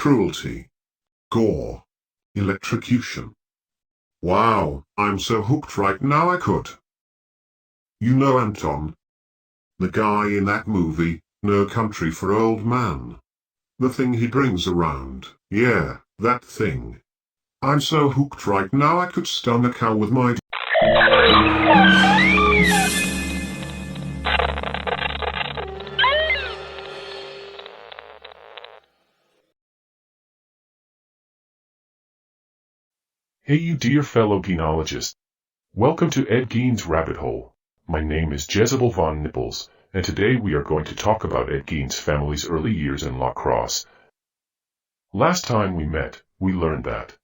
cruelty, gore, electrocution. Wow, I'm so hooked right now I could. You know Anton? The guy in that movie, No Country for Old Men. The thing he brings around, yeah, that thing. I'm so hooked right now I could stun a cow with my Hey you dear fellow genealogists. Welcome to Ed Gein's Rabbit Hole. My name is Jezebel von Nipples, and today we are going to talk about Ed Gein's family's early years in Crosse. Last time we met, we learned that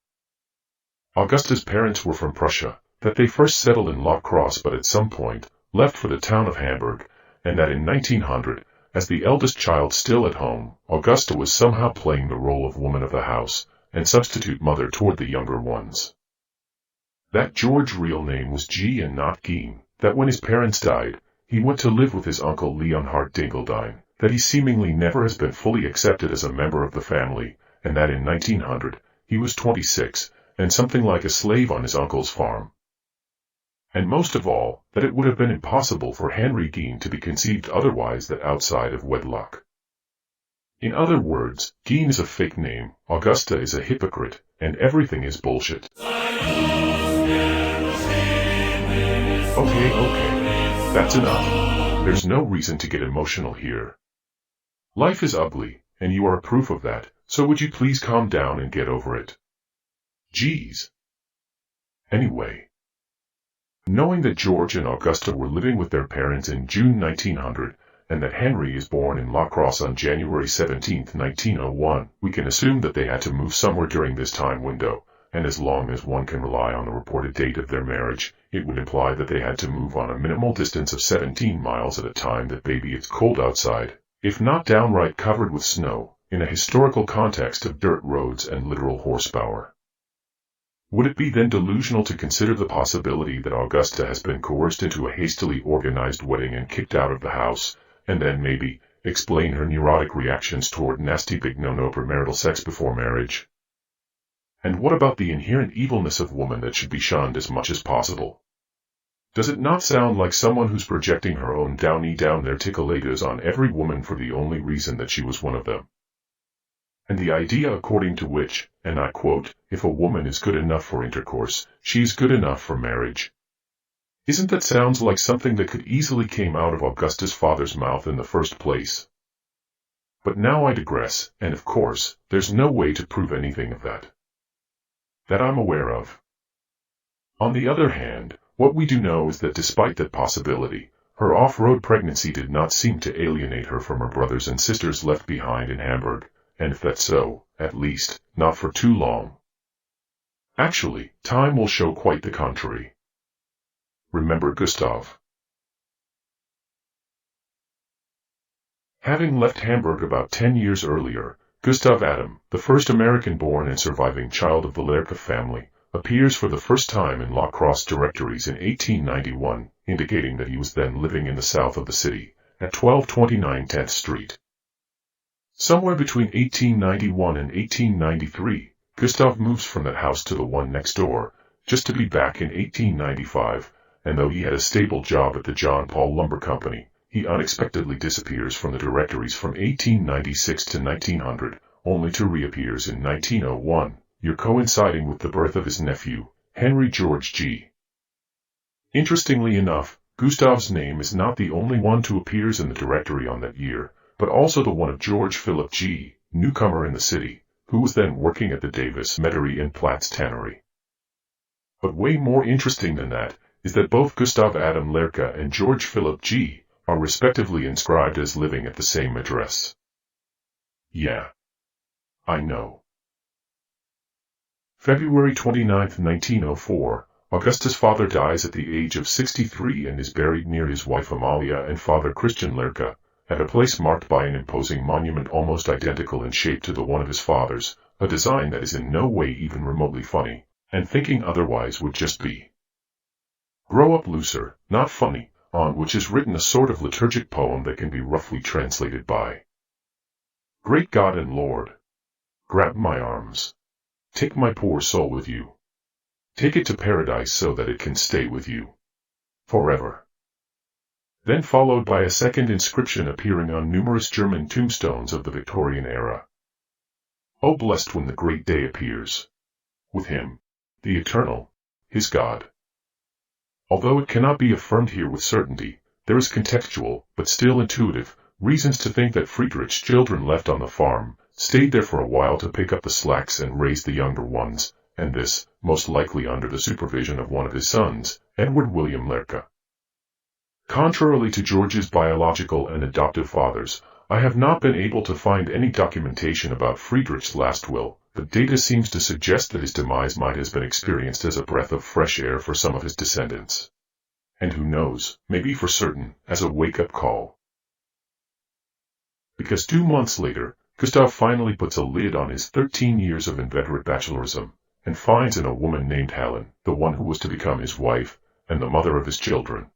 Augusta's parents were from Prussia, that they first settled in Crosse but at some point, left for the town of Hamburg, and that in 1900, as the eldest child still at home, Augusta was somehow playing the role of woman of the house, and substitute mother toward the younger ones. That George's real name was G and not Gein, that when his parents died, he went to live with his uncle Leonhard Dingeldine, that he seemingly never has been fully accepted as a member of the family, and that in 1900, he was 26, and something like a slave on his uncle's farm. And most of all, that it would have been impossible for Henry Gein to be conceived otherwise than outside of wedlock. In other words, Gein is a fake name, Augusta is a hypocrite, and everything is bullshit. Okay, that's enough. There's no reason to get emotional here. Life is ugly, and you are a proof of that, so would you please calm down and get over it? Geez. Anyway, knowing that George and Augusta were living with their parents in June 1900, and that Henry is born in Crosse on January 17, 1901, we can assume that they had to move somewhere during this time window, and as long as one can rely on the reported date of their marriage, it would imply that they had to move on a minimal distance of 17 miles at a time that maybe it's cold outside, if not downright covered with snow, in a historical context of dirt roads and literal horsepower. Would it be then delusional to consider the possibility that Augusta has been coerced into a hastily organized wedding and kicked out of the house, and then maybe explain her neurotic reactions toward nasty big no-no premarital sex before marriage? And what about the inherent evilness of woman that should be shunned as much as possible? Does it not sound like someone who's projecting her own downy down their tickleadas on every woman for the only reason that she was one of them? And the idea according to which, and I quote, if a woman is good enough for intercourse, she's good enough for marriage. Isn't that sounds like something that could easily came out of Augusta's father's mouth in the first place? But now I digress, and of course, there's no way to prove anything of that I'm aware of. On the other hand, what we do know is that despite that possibility, her off-road pregnancy did not seem to alienate her from her brothers and sisters left behind in Hamburg, and if that's so, at least, not for too long. Actually, time will show quite the contrary. Remember Gustav? Having left Hamburg about 10 years earlier, Gustav Adam, the first American-born and surviving child of the Lehrke family, appears for the first time in Crosse directories in 1891, indicating that he was then living in the south of the city, at 1229 10th Street. Somewhere between 1891 and 1893, Gustav moves from that house to the one next door, just to be back in 1895, and though he had a stable job at the John Paul Lumber Company, he unexpectedly disappears from the directories from 1896 to 1900, only to reappears in 1901, year coinciding with the birth of his nephew, Henry George G. Interestingly enough, Gustav's name is not the only one who appears in the directory on that year, but also the one of George Philip G., newcomer in the city, who was then working at the Davis Metairie and Platts tannery. But way more interesting than that is that both Gustav Adam Lehrke and George Philip G. are respectively inscribed as living at the same address. Yeah. I know. February 29, 1904, Augusta's father dies at the age of 63 and is buried near his wife Amalia and father Christian Lehrke, at a place marked by an imposing monument almost identical in shape to the one of his father's, a design that is in no way even remotely funny, and thinking otherwise would just be grow up looser, not funny, on which is written a sort of liturgic poem that can be roughly translated by Great God and Lord, Grab my arms. Take my poor soul with you. Take it to paradise so that it can stay with you. Forever. Then followed by a second inscription appearing on numerous German tombstones of the Victorian era. Oh, blessed when the great day appears. With him, the eternal, his God. Although it cannot be affirmed here with certainty, there is contextual, but still intuitive, reasons to think that Friedrich's children left on the farm, stayed there for a while to pick up the slacks and raise the younger ones, and this, most likely under the supervision of one of his sons, Edward William Lehrke. Contrarily to George's biological and adoptive fathers, I have not been able to find any documentation about Friedrich's last will, but data seems to suggest that his demise might have been experienced as a breath of fresh air for some of his descendants. And who knows, maybe for certain, as a wake-up call. Because 2 months later, Gustav finally puts a lid on his 13 years of inveterate bachelorism, and finds in a woman named Helen, the one who was to become his wife, and the mother of his children.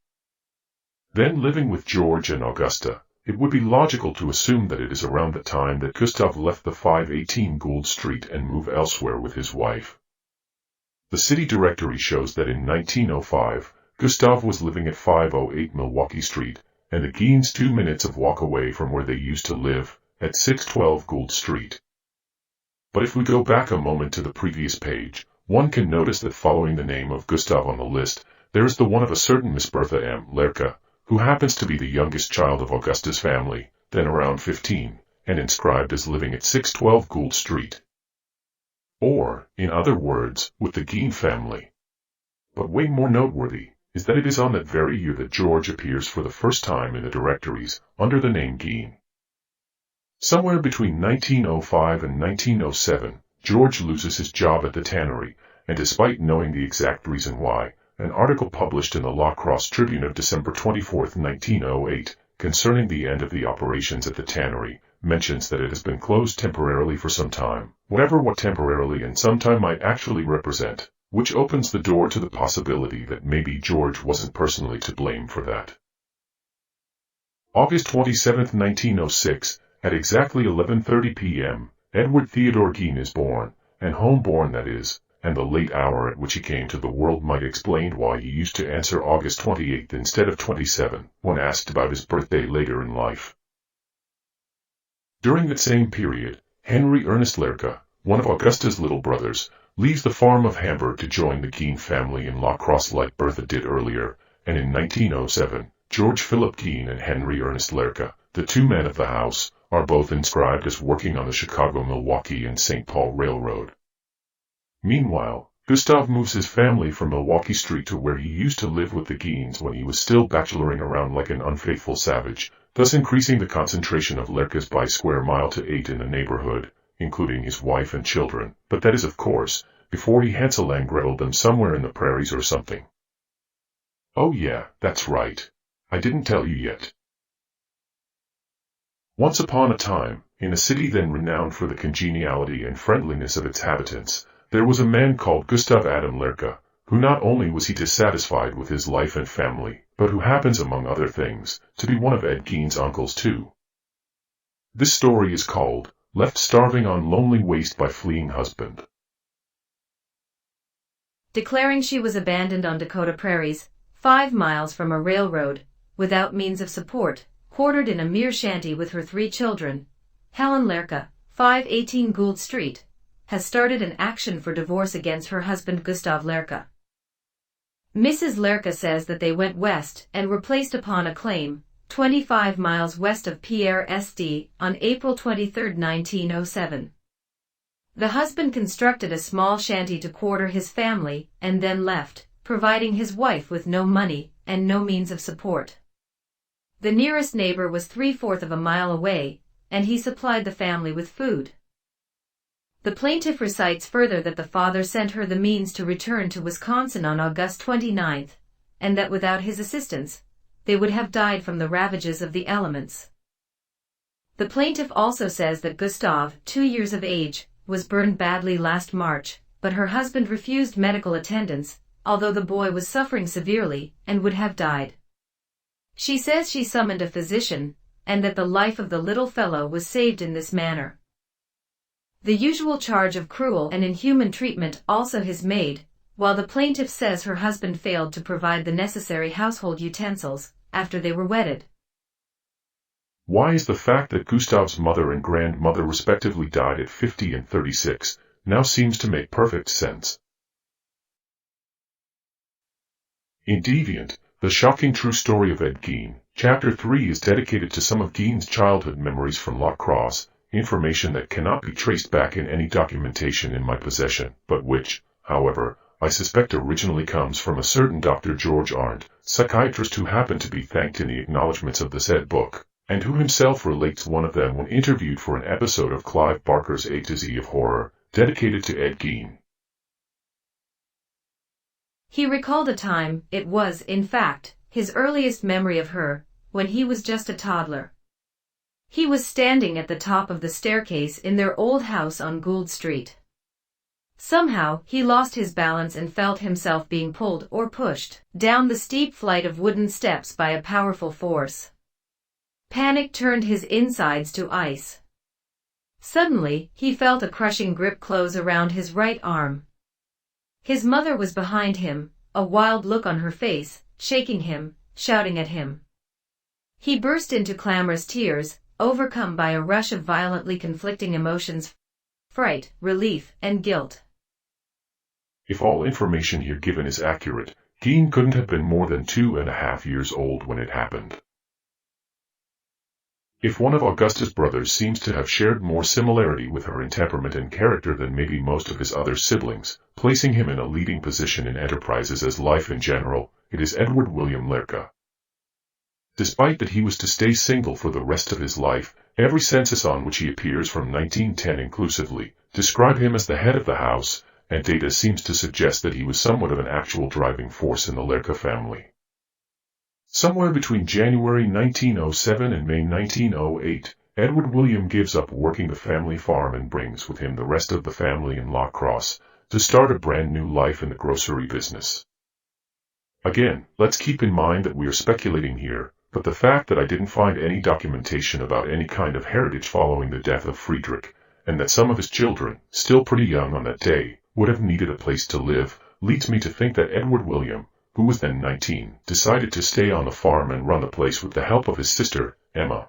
Then living with George and Augusta, it would be logical to assume that it is around the time that Gustav left the 518 Gould Street and moved elsewhere with his wife. The city directory shows that in 1905, Gustav was living at 508 Milwaukee Street, and the Geins 2 minutes of walk away from where they used to live, at 612 Gould Street. But if we go back a moment to the previous page, one can notice that following the name of Gustav on the list, there is the one of a certain Miss Bertha M. Lehrke, who happens to be the youngest child of Augusta's family, then around 15, and inscribed as living at 612 Gould Street. Or, in other words, with the Gein family. But way more noteworthy is that it is on that very year that George appears for the first time in the directories under the name Gein. Somewhere between 1905 and 1907, George loses his job at the tannery, and despite knowing the exact reason why, an article published in the La Crosse Tribune of December 24, 1908, concerning the end of the operations at the tannery, mentions that it has been closed temporarily for some time, whatever what temporarily and sometime might actually represent, which opens the door to the possibility that maybe George wasn't personally to blame for that. August 27, 1906, at exactly 11:30 p.m., Edward Theodore Gein is born, and home-born that is, and the late hour at which he came to the world might explain why he used to answer August 28 instead of 27, when asked about his birthday later in life. During that same period, Henry Ernst Lehrke, one of Augusta's little brothers, leaves the farm of Hamburg to join the Gein family in La Crosse like Bertha did earlier, and in 1907, George Philip Gein and Henry Ernst Lehrke, the two men of the house, are both inscribed as working on the Chicago, Milwaukee and St. Paul Railroad. Meanwhile, Gustav moves his family from Milwaukee Street to where he used to live with the Geins when he was still bacheloring around like an unfaithful savage, thus increasing the concentration of Lehrkes by square mile to 8 in the neighborhood, including his wife and children, but that is of course, before he Hansel and Greteled them somewhere in the prairies or something. Oh yeah, that's right. I didn't tell you yet. Once upon a time, in a city then renowned for the congeniality and friendliness of its inhabitants, there was a man called Gustav Adam Lehrke, who not only was he dissatisfied with his life and family, but who happens among other things, to be one of Ed Gein's uncles too. This story is called, Left Starving on Lonely Waste by Fleeing Husband. Declaring she was abandoned on Dakota prairies, 5 miles from a railroad, without means of support, quartered in a mere shanty with her 3 children, Helen Lehrke, 518 Gould Street, has started an action for divorce against her husband Gustav Lehrke. Mrs. Lehrke says that they went west and were placed upon a claim, 25 miles west of Pierre St. on April 23, 1907. The husband constructed a small shanty to quarter his family and then left, providing his wife with no money and no means of support. The nearest neighbor was 3/4 of a mile away, and he supplied the family with food. The plaintiff recites further that the father sent her the means to return to Wisconsin on August 29, and that without his assistance, they would have died from the ravages of the elements. The plaintiff also says that Gustav, 2 years of age, was burned badly last March, but her husband refused medical attendance, although the boy was suffering severely and would have died. She says she summoned a physician, and that the life of the little fellow was saved in this manner. The usual charge of cruel and inhuman treatment also is made, while the plaintiff says her husband failed to provide the necessary household utensils after they were wedded. Why is the fact that Gustav's mother and grandmother respectively died at 50 and 36 now seems to make perfect sense? In Deviant, the shocking true story of Ed Gein, Chapter 3 is dedicated to some of Gein's childhood memories from Crosse, information that cannot be traced back in any documentation in my possession, but which, however, I suspect originally comes from a certain Dr. George Ernst, psychiatrist who happened to be thanked in the acknowledgments of the said book, and who himself relates one of them when interviewed for an episode of Clive Barker's A to Z of Horror, dedicated to Ed Gein. He recalled a time, it was, in fact, his earliest memory of her, when he was just a toddler. He was standing at the top of the staircase in their old house on Gould Street. Somehow, he lost his balance and felt himself being pulled or pushed down the steep flight of wooden steps by a powerful force. Panic turned his insides to ice. Suddenly, he felt a crushing grip close around his right arm. His mother was behind him, a wild look on her face, shaking him, shouting at him. He burst into clamorous tears, overcome by a rush of violently conflicting emotions: fright, relief, and guilt. If all information here given is accurate, Gein couldn't have been more than 2.5 years old when it happened. If one of Augusta's brothers seems to have shared more similarity with her in temperament and character than maybe most of his other siblings, placing him in a leading position in enterprises as life in general, it is Edward William Lehrke. Despite that he was to stay single for the rest of his life, every census on which he appears from 1910 inclusively describe him as the head of the house, and data seems to suggest that he was somewhat of an actual driving force in the Lehrke family. Somewhere between January 1907 and May 1908, Edward William gives up working the family farm and brings with him the rest of the family in Crosse to start a brand new life in the grocery business. Again, let's keep in mind that we are speculating here, but the fact that I didn't find any documentation about any kind of heritage following the death of Friedrich, and that some of his children, still pretty young on that day, would have needed a place to live, leads me to think that Edward William, who was then 19, decided to stay on the farm and run the place with the help of his sister, Emma.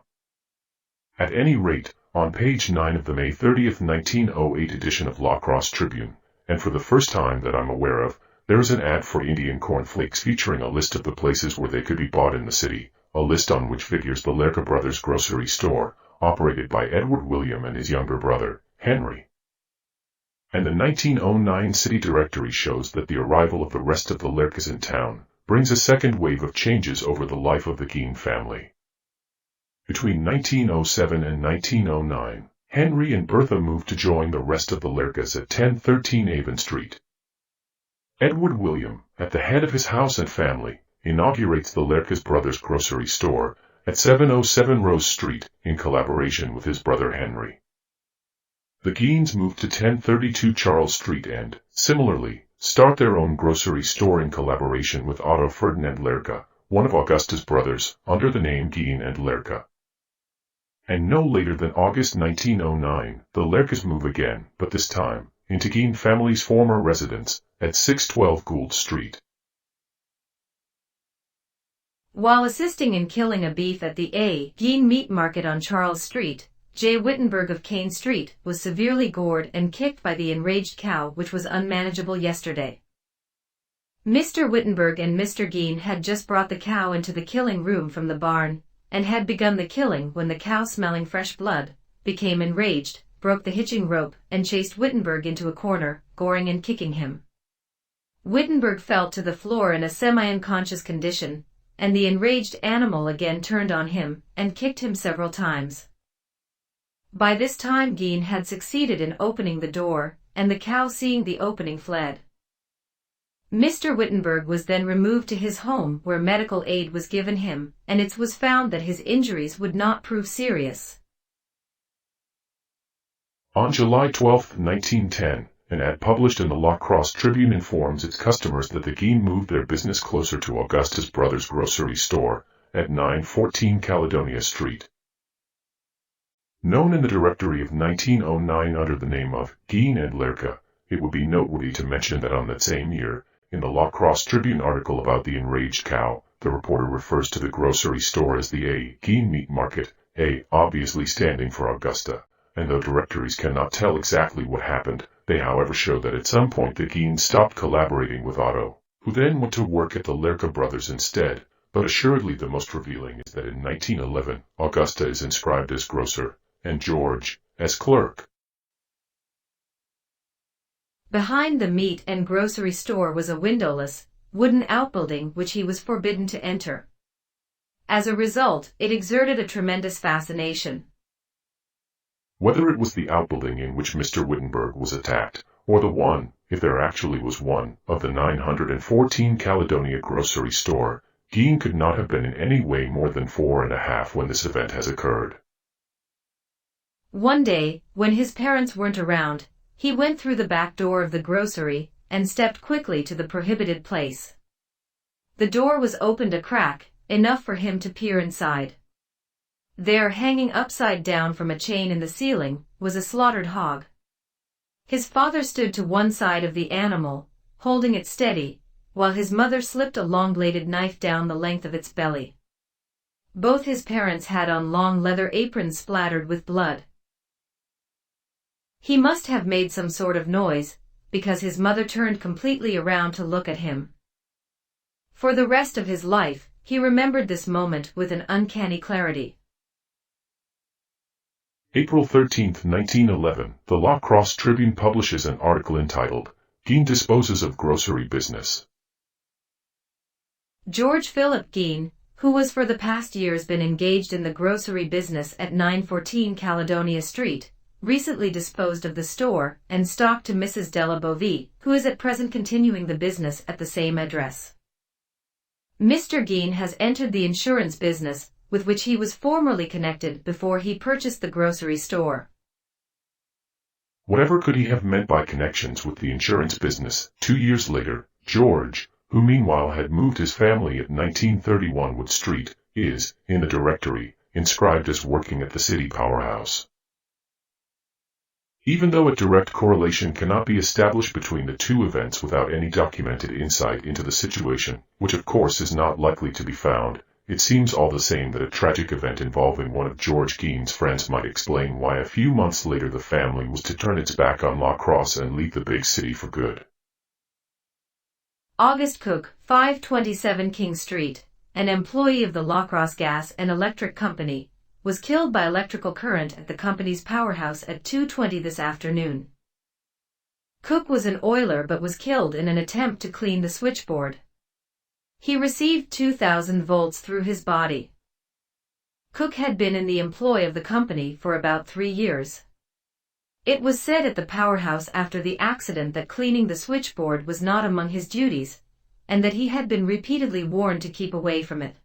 At any rate, on page 9 of the May 30, 1908 edition of Crosse Tribune, and for the first time that I'm aware of, there is an ad for Indian cornflakes featuring a list of the places where they could be bought in the city, a list on which figures the Lehrke brothers' grocery store, operated by Edward William and his younger brother, Henry. And the 1909 city directory shows that the arrival of the rest of the Lehrkes in town brings a second wave of changes over the life of the Gein family. Between 1907 and 1909, Henry and Bertha moved to join the rest of the Lehrkes at 1013 Avon Street. Edward William, at the head of his house and family, inaugurates the Lehrkes brothers' grocery store at 707 Rose Street in collaboration with his brother Henry. The Geins moved to 1032 Charles Street and, similarly, start their own grocery store in collaboration with Otto Ferdinand Lehrke, one of Augusta's brothers, under the name Gein and Lehrke. And no later than August 1909, the Lehrkes move again, but this time, into Gein family's former residence, at 612 Gould Street. While assisting in killing a beef at the A. Gein meat market on Charles Street, J. Wittenberg of Kane Street was severely gored and kicked by the enraged cow which was unmanageable yesterday. Mr. Wittenberg and Mr. Gein had just brought the cow into the killing room from the barn, and had begun the killing when the cow, smelling fresh blood, became enraged, broke the hitching rope, and chased Wittenberg into a corner, goring and kicking him. Wittenberg fell to the floor in a semi-unconscious condition, and the enraged animal again turned on him, and kicked him several times. By this time Gein had succeeded in opening the door, and the cow, seeing the opening, fled. Mr. Wittenberg was then removed to his home where medical aid was given him, and it was found that his injuries would not prove serious. On July 12, 1910, an ad published in the Crosse Tribune informs its customers that the Gein moved their business closer to Augusta's brothers' grocery store, at 914 Caledonia Street. Known in the directory of 1909 under the name of Gein and Lehrke, it would be noteworthy to mention that on that same year, in the Crosse Tribune article about the enraged cow, the reporter refers to the grocery store as the A. Gein Meat Market, A obviously standing for Augusta, and though directories cannot tell exactly what happened, they however show that at some point the Geins stopped collaborating with Otto, who then went to work at the Lehrke brothers instead, but assuredly the most revealing is that in 1911, Augusta is inscribed as grocer, and George as clerk. Behind the meat and grocery store was a windowless, wooden outbuilding which he was forbidden to enter. As a result, it exerted a tremendous fascination. Whether it was the outbuilding in which Mr. Wittenberg was attacked, or the one, if there actually was one, of the 914 Caledonia grocery store, Gein could not have been in any way more than 4.5 when this event has occurred. One day, when his parents weren't around, he went through the back door of the grocery and stepped quickly to the prohibited place. The door was opened a crack, enough for him to peer inside. There, hanging upside down from a chain in the ceiling, was a slaughtered hog. His father stood to one side of the animal, holding it steady, while his mother slipped a long-bladed knife down the length of its belly. Both his parents had on long leather aprons splattered with blood. He must have made some sort of noise, because his mother turned completely around to look at him. For the rest of his life, he remembered this moment with an uncanny clarity. April 13, 1911, the Crosse Tribune publishes an article entitled, Gein Disposes of Grocery Business. George Philip Gein, who was for the past years been engaged in the grocery business at 914 Caledonia Street, recently disposed of the store and stock to Mrs. Della Bovie, who is at present continuing the business at the same address. Mr. Gein has entered the insurance business, with which he was formerly connected before he purchased the grocery store. Whatever could he have meant by connections with the insurance business? 2 years later, George, who meanwhile had moved his family at 1931 Wood Street, is, in the directory, inscribed as working at the city Powerhouse. Even though a direct correlation cannot be established between the two events without any documented insight into the situation, which of course is not likely to be found, it seems all the same that a tragic event involving one of George Gein's friends might explain why a few months later the family was to turn its back on Crosse and leave the big city for good. August Cook, 527 King Street, an employee of the Crosse Gas and Electric Company, was killed by electrical current at the company's powerhouse at 2:20 this afternoon. Cook was an oiler but was killed in an attempt to clean the switchboard. He received 2,000 volts through his body. Cook had been in the employ of the company for about 3 years. It was said at the powerhouse after the accident that cleaning the switchboard was not among his duties, and that he had been repeatedly warned to keep away from it.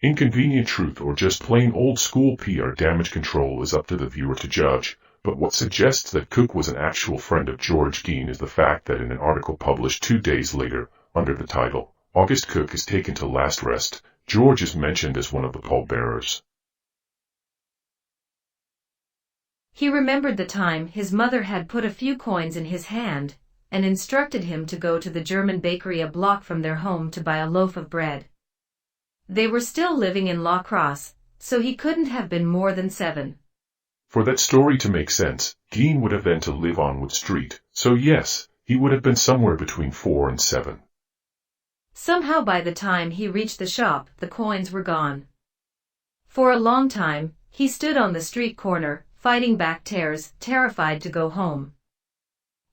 Inconvenient truth or just plain old-school PR damage control is up to the viewer to judge, but what suggests that Cook was an actual friend of George Gein is the fact that in an article published 2 days later, under the title, August Cook is taken to last rest, George is mentioned as one of the pallbearers. He remembered the time his mother had put a few coins in his hand, and instructed him to go to the German bakery a block from their home to buy a loaf of bread. They were still living in Crosse, so he couldn't have been more than 7. For that story to make sense, Gein would have then to live on Wood Street, so yes, he would have been somewhere between 4 and 7. Somehow by the time he reached the shop, the coins were gone. For a long time, he stood on the street corner, fighting back tears, terrified to go home.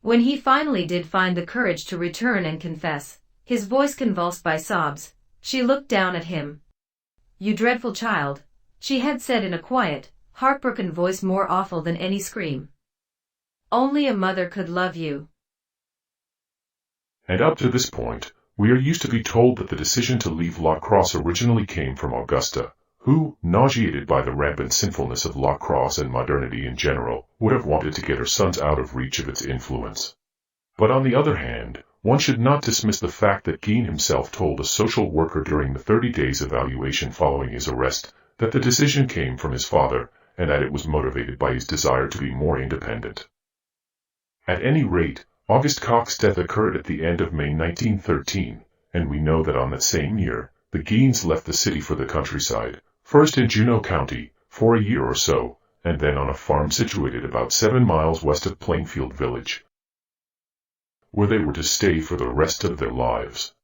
When he finally did find the courage to return and confess, his voice convulsed by sobs, she looked down at him. "You dreadful child," she had said in a quiet, heartbroken voice more awful than any scream. "Only a mother could love you." And up to this point, we are used to be told that the decision to leave Crosse originally came from Augusta, who, nauseated by the rampant sinfulness of Crosse and modernity in general, would have wanted to get her sons out of reach of its influence. But on the other hand, one should not dismiss the fact that Gein himself told a social worker during the 30 days evaluation following his arrest that the decision came from his father, and that it was motivated by his desire to be more independent. At any rate, August Cox's death occurred at the end of May 1913, and we know that on that same year, the Geins left the city for the countryside, first in Juneau County, for a year or so, and then on a farm situated about 7 miles west of Plainfield Village, where they were to stay for the rest of their lives.